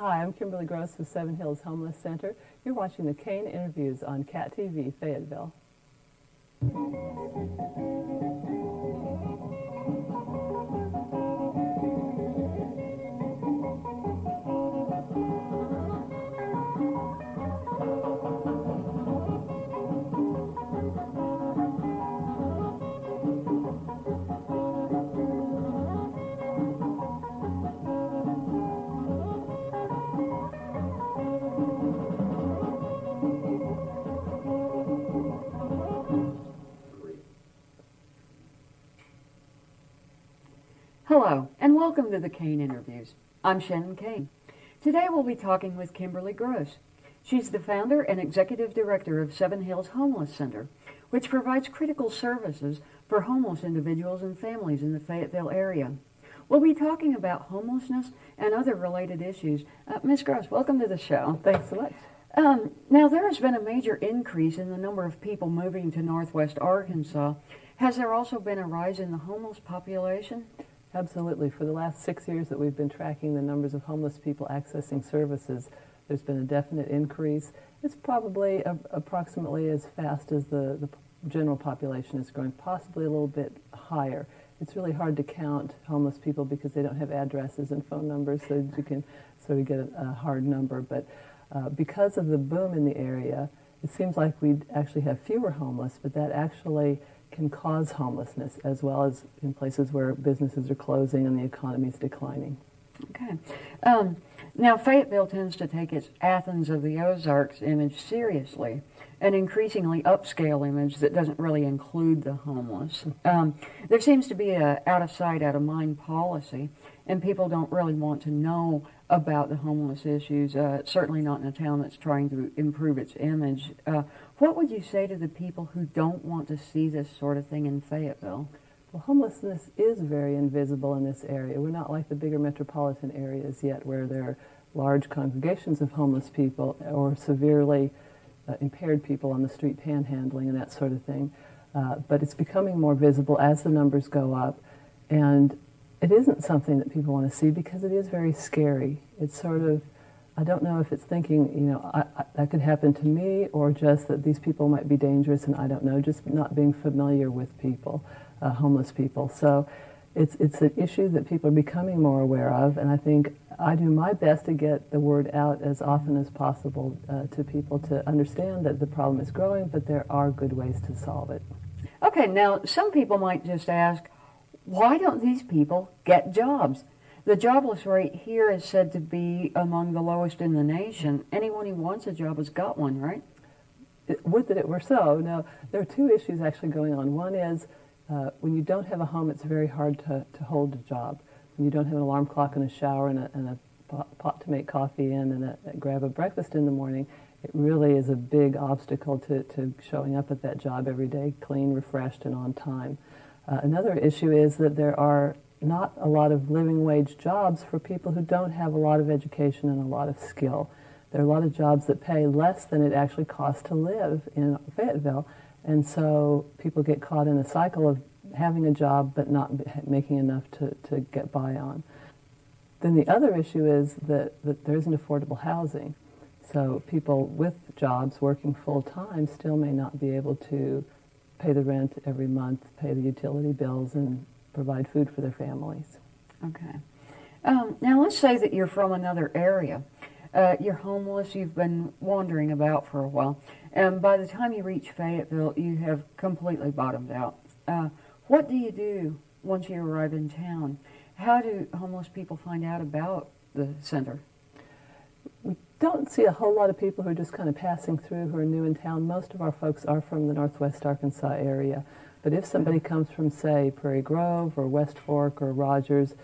Hi, I'm Kimberly Gross with Seven Hills Homeless Center. You're watching the Caine Interviews on CAT TV, Fayetteville. Hello, and welcome to the Caine Interviews. I'm Shannon Caine. Today we'll be talking with Kimberly Gross. She's the founder and executive director of Seven Hills Homeless Center, which provides critical services for homeless individuals and families in the Fayetteville area. We'll be talking about homelessness and other related issues. Ms. Gross, welcome to the show. Thanks so much. Now, there has been a major increase in the number of people moving to Northwest Arkansas. Has there also been a rise in the homeless population? Absolutely. For the last 6 years that we've been tracking the numbers of homeless people accessing services, there's been a definite increase. It's probably approximately as fast as the general population is growing, possibly a little bit higher. It's really hard to count homeless people because they don't have addresses and phone numbers, so you can sort of get a hard number. But because of the boom in the area, it seems like we actually have fewer homeless, but that actually can cause homelessness, as well as in places where businesses are closing and the economy is declining. Okay. Now, Fayetteville tends to take its Athens of the Ozarks image seriously, an increasingly upscale image that doesn't really include the homeless. There seems to be a out of sight, out of mind policy, and people don't really want to know about the homeless issues, certainly not in a town that's trying to improve its image. What would you say to the people who don't want to see this sort of thing in Fayetteville? Well, homelessness is very invisible in this area. We're not like the bigger metropolitan areas yet where there are large congregations of homeless people or severely impaired people on the street panhandling and that sort of thing. But it's becoming more visible as the numbers go up. And it isn't something that people want to see because it is very scary. It's sort of, I don't know if it's thinking, you know, that could happen to me, or just that these people might be dangerous, and I don't know, just not being familiar with people, homeless people. So it's an issue that people are becoming more aware of, and I think I do my best to get the word out as often as possible to people to understand that the problem is growing, but there are good ways to solve it. Okay, now some people might just ask, why don't these people get jobs? The jobless rate here is said to be among the lowest in the nation. Anyone who wants a job has got one, right? Would that it were so. Now, there are two issues actually going on. One is when you don't have a home, it's very hard to hold a job. When you don't have an alarm clock and a shower and a pot to make coffee in and grab a breakfast in the morning, it really is a big obstacle to showing up at that job every day, clean, refreshed, and on time. Another issue is that there are not a lot of living wage jobs for people who don't have a lot of education and a lot of skill. There are a lot of jobs that pay less than it actually costs to live in Fayetteville, and so people get caught in a cycle of having a job but not making enough to get by on. Then the other issue is that there isn't affordable housing. So people with jobs working full-time still may not be able to pay the rent every month, pay the utility bills, and provide food for their families. Okay. Now let's say that you're from another area. You're homeless, you've been wandering about for a while, and by the time you reach Fayetteville, you have completely bottomed out. What do you do once you arrive in town? How do homeless people find out about the center? We don't see a whole lot of people who are just kind of passing through who are new in town. Most of our folks are from the Northwest Arkansas area. But if somebody comes from, say, Prairie Grove or West Fork or Rogers,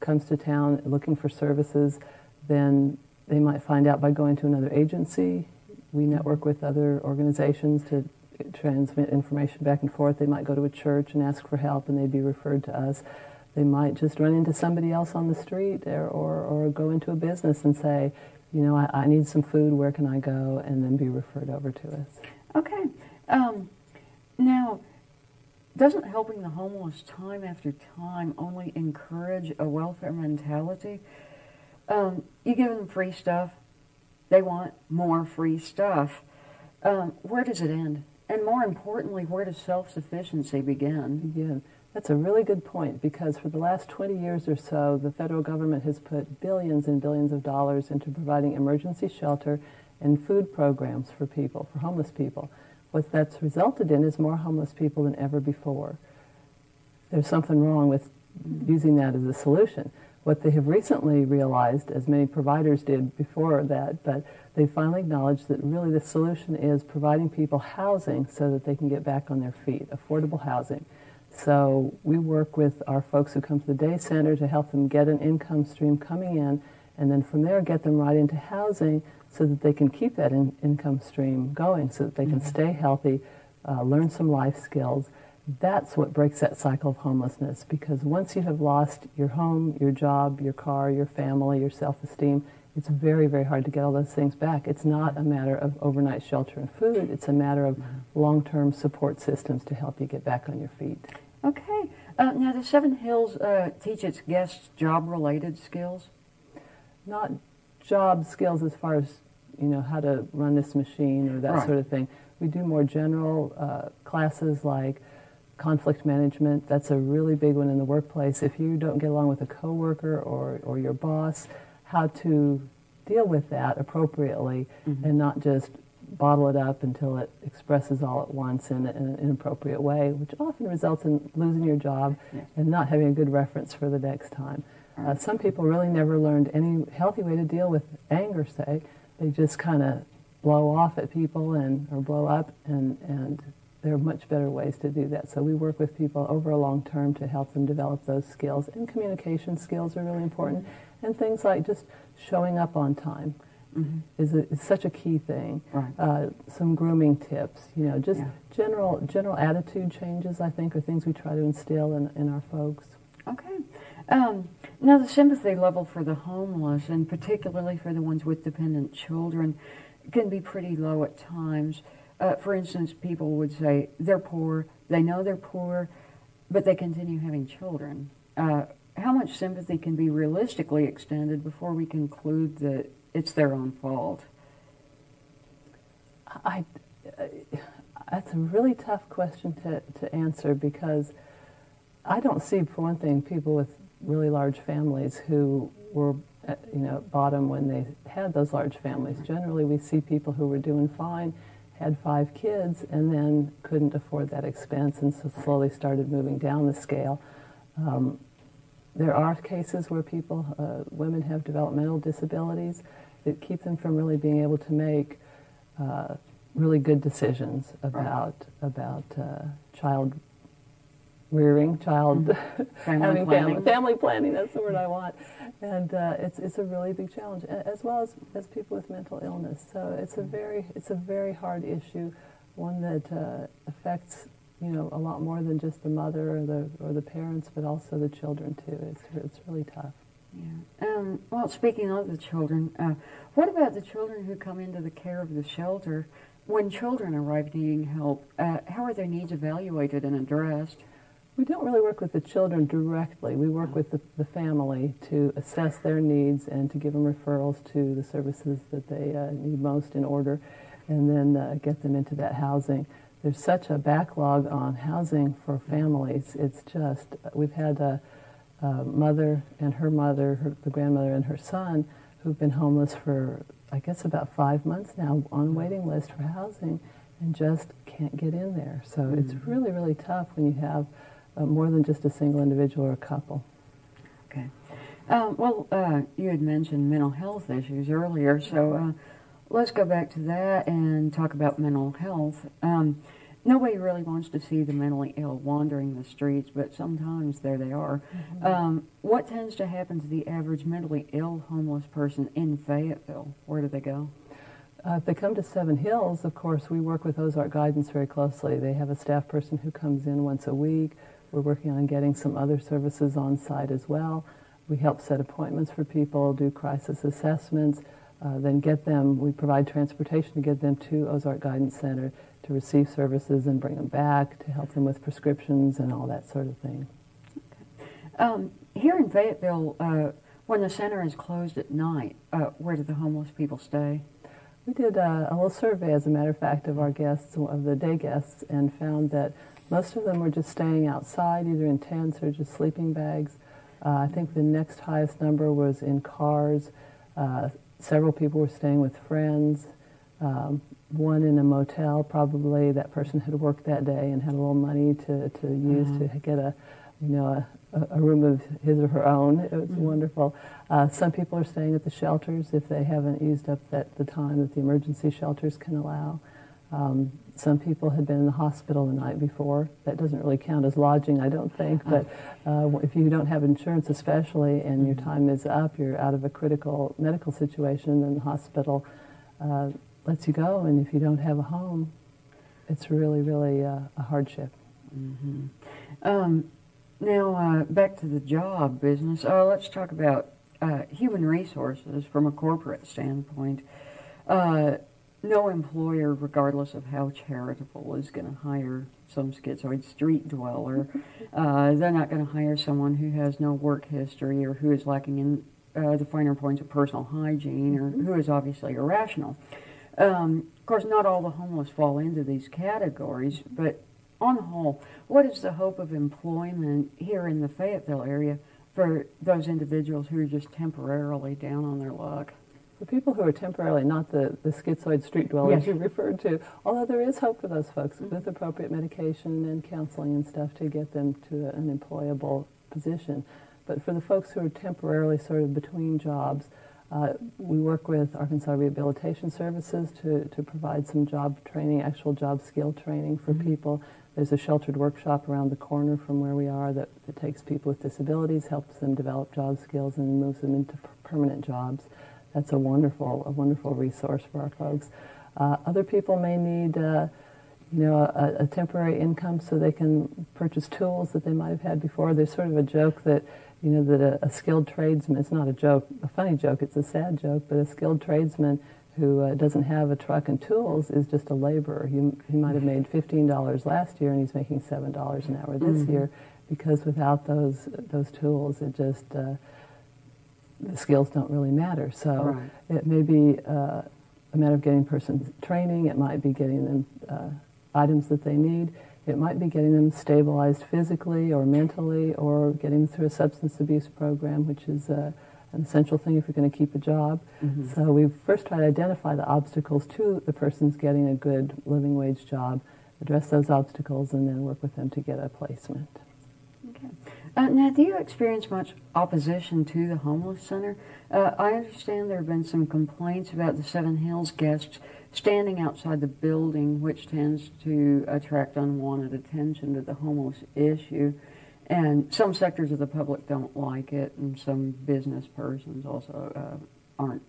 comes to town looking for services, then they might find out by going to another agency. We network with other organizations to transmit information back and forth. They might go to a church and ask for help, and they'd be referred to us. They might just run into somebody else on the street or go into a business and say, you know, I need some food, where can I go? And then be referred over to us. Okay. Now, doesn't helping the homeless time after time only encourage a welfare mentality? You give them free stuff, they want more free stuff. Where does it end? And more importantly, where does self-sufficiency begin? That's a really good point, because for the last 20 years or so, the federal government has put billions and billions of dollars into providing emergency shelter and food programs for people, for homeless people. What that's resulted in is more homeless people than ever before. There's something wrong with using that as a solution. What they have recently realized, as many providers did before that, but they finally acknowledged that really the solution is providing people housing so that they can get back on their feet, affordable housing. So we work with our folks who come to the day center to help them get an income stream coming in, and then from there get them right into housing so that they can keep that income stream going, so that they can stay healthy, learn some life skills. That's what breaks that cycle of homelessness, because once you have lost your home, your job, your car, your family, your self-esteem, it's very, very hard to get all those things back. It's not a matter of overnight shelter and food. It's a matter of long-term support systems to help you get back on your feet. Okay. Now, does Seven Hills teach its guests job-related skills? Not job skills as far as, you know, how to run this machine or that sort of thing. We do more general classes like conflict management. That's a really big one in the workplace. If you don't get along with a coworker or your boss, how to deal with that appropriately and not just bottle it up until it expresses all at once in an inappropriate way, which often results in losing your job and not having a good reference for the next time. Some people really never learned any healthy way to deal with anger, say. They just kind of blow off at people or blow up, and there are much better ways to do that. So we work with people over a long term to help them develop those skills. And communication skills are really important. And things like just showing up on time is such a key thing. Some grooming tips, you know, just general attitude changes, I think, are things we try to instill in our folks. Okay. Now, the sympathy level for the homeless, and particularly for the ones with dependent children, can be pretty low at times. For instance, people would say they're poor, they know they're poor, but they continue having children. How much sympathy can be realistically extended before we conclude that it's their own fault? That's a really tough question to answer, because I don't see, for one thing, people with really large families who were at bottom when they had those large families. Generally, we see people who were doing fine, had 5 kids, and then couldn't afford that expense, and so slowly started moving down the scale. There are cases where women have developmental disabilities that keep them from really being able to make really good decisions about child rearing, having family planning. That's the word I want. And it's a really big challenge, as well as people with mental illness. So it's a very hard issue, one that affects a lot more than just the mother or the parents, but also the children too. It's really tough. Yeah. Well, speaking of the children, what about the children who come into the care of the shelter? When children arrive needing help, how are their needs evaluated and addressed? We don't really work with the children directly. We work with the family to assess their needs and to give them referrals to the services that they need most in order, and then get them into that housing. There's such a backlog on housing for families. It's just, we've had a mother and her mother, the grandmother and her son, who've been homeless for, I guess, about 5 months now on a waiting list for housing and just can't get in there. So it's really, really tough when you have more than just a single individual or a couple. Okay. You had mentioned mental health issues earlier, so let's go back to that and talk about mental health. Nobody really wants to see the mentally ill wandering the streets, but sometimes there they are. What tends to happen to the average mentally ill homeless person in Fayetteville? Where do they go? If they come to Seven Hills, of course, we work with Ozark Guidance very closely. They have a staff person who comes in once a week. We're working on getting some other services on site as well. We help set appointments for people, do crisis assessments, then we provide transportation to get them to Ozark Guidance Center to receive services and bring them back, to help them with prescriptions and all that sort of thing. Okay. Here in Fayetteville, When the center is closed at night, where do the homeless people stay? We did a little survey, as a matter of fact, of our guests, of the day guests, and found that most of them were just staying outside, either in tents or just sleeping bags. I think the next highest number was in cars. Several people were staying with friends. One in a motel, probably that person had worked that day and had a little money to use to get a room of his or her own. It was wonderful. Some people are staying at the shelters if they haven't used up the time that the emergency shelters can allow. Some people had been in the hospital the night before. That doesn't really count as lodging, I don't think, but if you don't have insurance especially and your time is up, you're out of a critical medical situation, then the hospital lets you go, and if you don't have a home, it's really, really a hardship. Now, back to the job business. Let's talk about human resources from a corporate standpoint. No employer, regardless of how charitable, is going to hire some schizoid street dweller. They're not going to hire someone who has no work history or who is lacking in the finer points of personal hygiene or who is obviously irrational. Of course, not all the homeless fall into these categories, but on the whole, what is the hope of employment here in the Fayetteville area for those individuals who are just temporarily down on their luck? For people who are temporarily, not the schizoid street dwellers you referred to, although there is hope for those folks with appropriate medication and counseling and stuff to get them to an employable position. But for the folks who are temporarily sort of between jobs, we work with Arkansas Rehabilitation Services to provide some job training, actual job skill training for people. There's a sheltered workshop around the corner from where we are that takes people with disabilities, helps them develop job skills, and moves them into permanent jobs. That's a wonderful resource for our folks. Other people may need, a temporary income so they can purchase tools that they might have had before. There's sort of a joke that, that a skilled tradesman, it's not a joke, a funny joke, it's a sad joke, but a skilled tradesman who doesn't have a truck and tools is just a laborer. He might have made $15 last year and he's making $7 an hour this year, because without those tools, it just the skills don't really matter. So it may be a matter of getting persons training. It might be getting them items that they need. It might be getting them stabilized physically or mentally, or getting them through a substance abuse program, which is an essential thing if you're going to keep a job. So we first try to identify the obstacles to the person's getting a good living wage job, address those obstacles, and then work with them to get a placement. Okay. Now, do you experience much opposition to the homeless center? I understand there have been some complaints about the Seven Hills guests standing outside the building, which tends to attract unwanted attention to the homeless issue. And some sectors of the public don't like it, and some business persons also aren't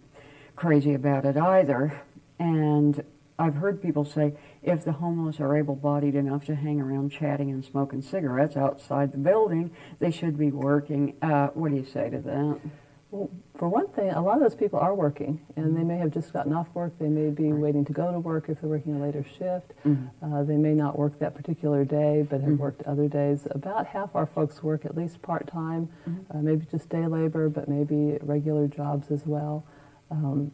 crazy about it either. And I've heard people say if the homeless are able-bodied enough to hang around chatting and smoking cigarettes outside the building, they should be working. What do you say to that? Well, for one thing, a lot of those people are working, and they may have just gotten off work. They may be waiting to go to work if they're working a later shift. They may not work that particular day, but have worked other days. About half our folks work at least part-time, maybe just day labor, but maybe regular jobs as well.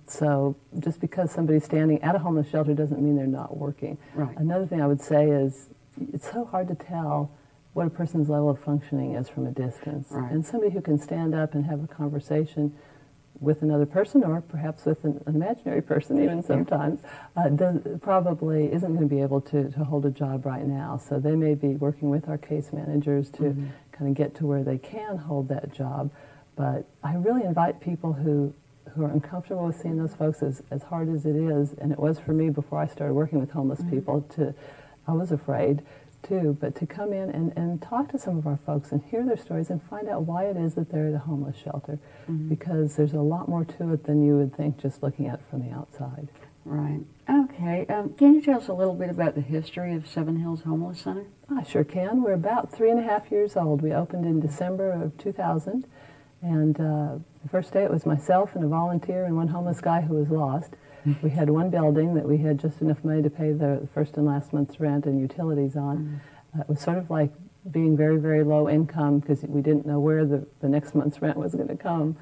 So just because somebody's standing at a homeless shelter doesn't mean they're not working. Another thing I would say is it's so hard to tell what a person's level of functioning is from a distance. And somebody who can stand up and have a conversation with another person, or perhaps with an imaginary person even sometimes, probably isn't going to be able to hold a job right now. So they may be working with our case managers to kind of get to where they can hold that job. But I really invite people who are uncomfortable with seeing those folks, as hard as it is, and it was for me before I started working with homeless people, I was afraid too, but to come in and talk to some of our folks and hear their stories and find out why it is that they're at a homeless shelter, because there's a lot more to it than you would think just looking at it from the outside. Right. Okay. Can you tell us a little bit about the history of Seven Hills Homeless Center? I sure can. We're about 3.5 years old. We opened in December of 2000, and the first day it was myself and a volunteer and one homeless guy who was lost. We had one building that we had just enough money to pay the first and last month's rent and utilities on. It was sort of like being very, very low income because we didn't know where the next month's rent was going to come.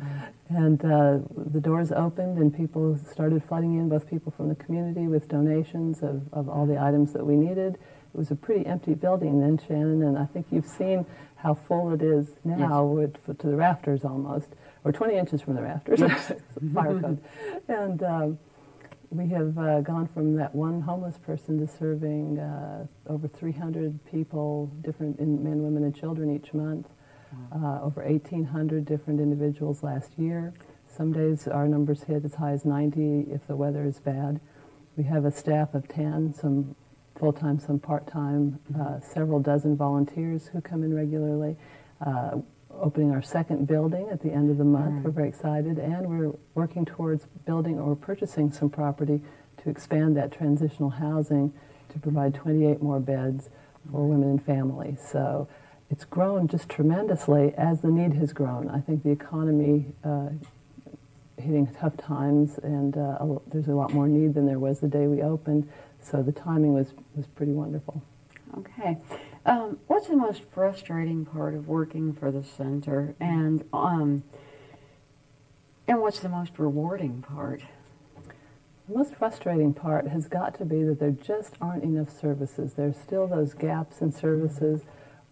And the doors opened and people started flooding in, both people from the community with donations of all the items that we needed. It was a pretty empty building then, Shannon, and I think you've seen how full it is now, with, to the rafters almost, or 20 inches from the rafters, fire code. And we have gone from that one homeless person to serving over 300 people, different men, women, and children each month, over 1,800 different individuals last year. Some days our numbers hit as high as 90 if the weather is bad. We have a staff of 10, some full-time, some part-time, several dozen volunteers who come in regularly. Opening our second building at the end of the month. We're very excited, and we're working towards building or purchasing some property to expand that transitional housing to provide 28 more beds for women and families. So it's grown just tremendously as the need has grown. I think the economy hitting tough times, and there's a lot more need than there was the day we opened, so the timing was pretty wonderful. Okay. What's the most frustrating part of working for the center, and what's the most rewarding part? The most frustrating part has got to be that there just aren't enough services. There's still those gaps in services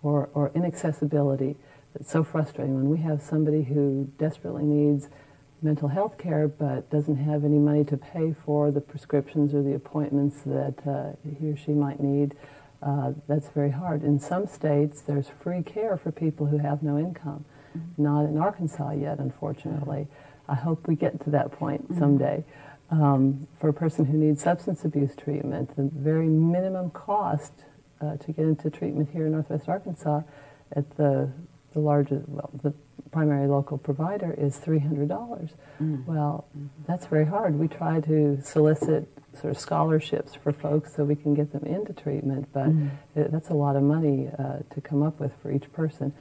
or inaccessibility that's so frustrating when we have somebody who desperately needs mental health care but doesn't have any money to pay for the prescriptions or the appointments that he or she might need. That's very hard. In some states, there's free care for people who have no income. Not in Arkansas yet, unfortunately. I hope we get to that point someday. For a person who needs substance abuse treatment, the very minimum cost to get into treatment here in Northwest Arkansas at the largest, well, the primary local provider is $300. Well, that's very hard. We try to solicit sort of scholarships for folks so we can get them into treatment, but that's a lot of money to come up with for each person.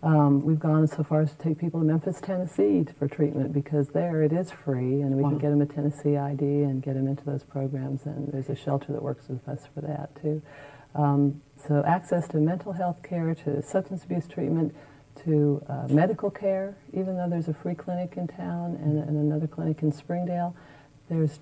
We've gone so far as to take people to Memphis, Tennessee for treatment because there it is free, and we can get them a Tennessee ID and get them into those programs, and there's a shelter that works with us for that too. So access to mental health care, to substance abuse treatment, to medical care, even though there's a free clinic in town and another clinic in Springdale, there's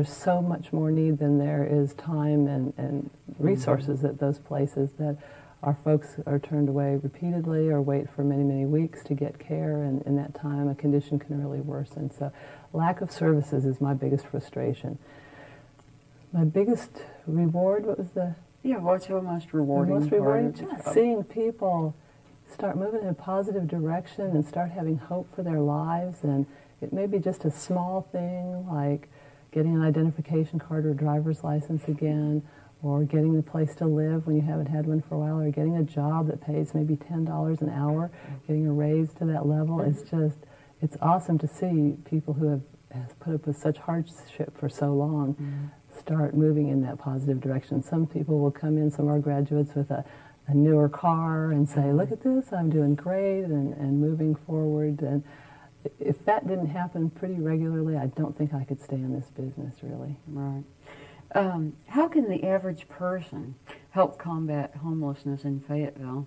so much more need than there is time and resources at those places that our folks are turned away repeatedly or wait for many, many weeks to get care, and in that time a condition can really worsen. So lack of services is my biggest frustration. My biggest reward, what was the... Yeah, what's the most rewarding part? The most rewarding, just seeing people start moving in a positive direction and start having hope for their lives, and it may be just a small thing like getting an identification card or driver's license again, or getting a place to live when you haven't had one for a while, or getting a job that pays maybe $10 an hour, getting a raise to that level. It's awesome to see people who have put up with such hardship for so long start moving in that positive direction. Some people will come in, some of our graduates, with a newer car and say, look at this, I'm doing great, and moving forward. And if that didn't happen pretty regularly, I don't think I could stay in this business, really. Right. How can the average person help combat homelessness in Fayetteville?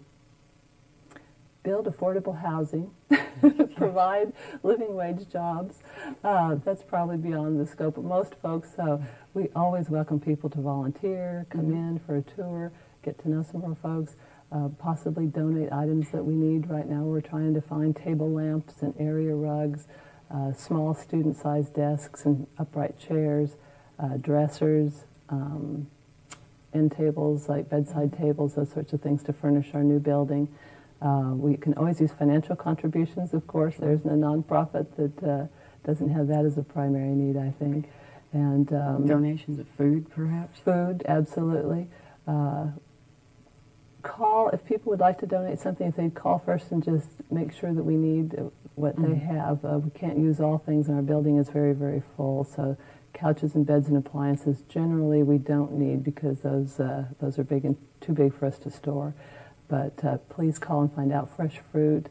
Build affordable housing, provide living wage jobs. That's probably beyond the scope of most folks, so we always welcome people to volunteer, come in for a tour, get to know some more folks, possibly donate items that we need. Right now we're trying to find table lamps and area rugs, small student-sized desks and upright chairs, dressers, end tables like bedside tables, those sorts of things to furnish our new building. We can always use financial contributions, of course. There's no nonprofit that doesn't have that as a primary need, I think. And donations of food, perhaps? Food, absolutely. Call, if people would like to donate something, if they'd call first and just make sure that we need what they have. We can't use all things, and our building is very, very full. So couches and beds and appliances, generally we don't need because those are big and too big for us to store. But please call and find out. Fresh fruit,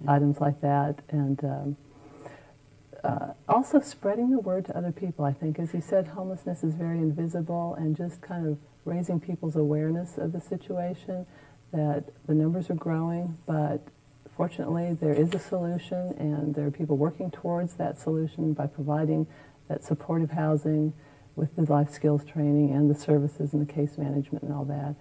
items like that, and also spreading the word to other people. I think, as you said, homelessness is very invisible, and just kind of raising people's awareness of the situation, that the numbers are growing, but fortunately there is a solution, and there are people working towards that solution by providing that supportive housing with the life skills training and the services and the case management and all that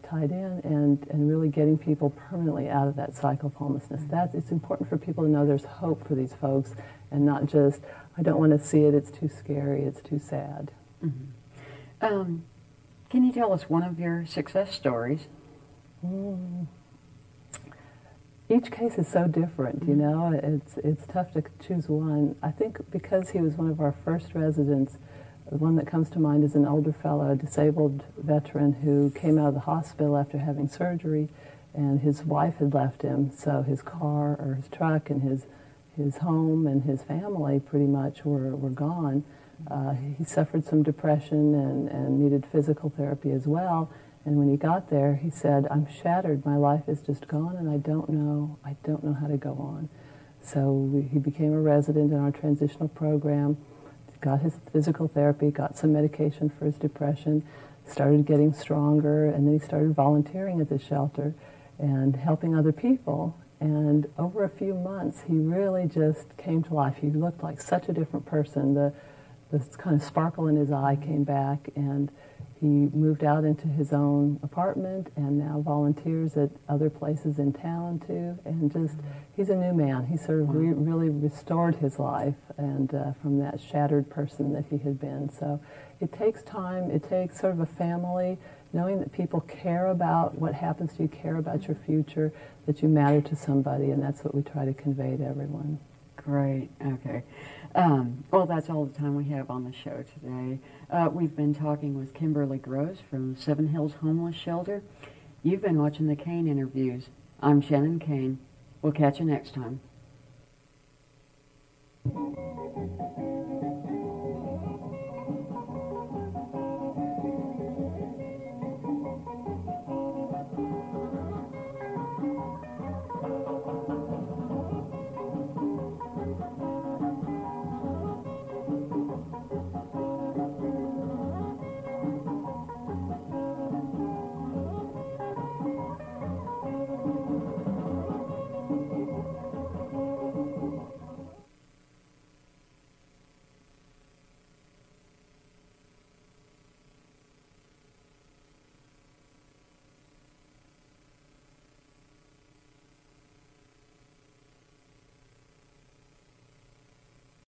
tied in, and really getting people permanently out of that cycle of homelessness. It's important for people to know there's hope for these folks, and not just, I don't want to see it, it's too scary, it's too sad. Mm-hmm. Can you tell us one of your success stories? Each case is so different, you know. It's tough to choose one. I think because he was one of our first residents, the one that comes to mind is an older fellow, a disabled veteran who came out of the hospital after having surgery, and his wife had left him, so his car or his truck and his home and his family pretty much were gone. He suffered some depression and needed physical therapy as well. And when he got there, he said, "I'm shattered. My life is just gone, and I don't know how to go on." So he became a resident in our transitional program, got his physical therapy, got some medication for his depression, started getting stronger, and then he started volunteering at the shelter and helping other people. And over a few months, he really just came to life. He looked like such a different person. The kind of sparkle in his eye came back, and he moved out into his own apartment and now volunteers at other places in town too. And just, he's a new man. He sort of really restored his life, and from that shattered person that he had been. So it takes time. It takes sort of a family, knowing that people care about what happens to you, care about your future, that you matter to somebody, and that's what we try to convey to everyone. Great. Okay. Well, that's all the time we have on the show today. We've been talking with Kimberly Gross from Seven Hills Homeless Shelter. You've been watching the Caine Interviews. I'm Shannon Caine. We'll catch you next time.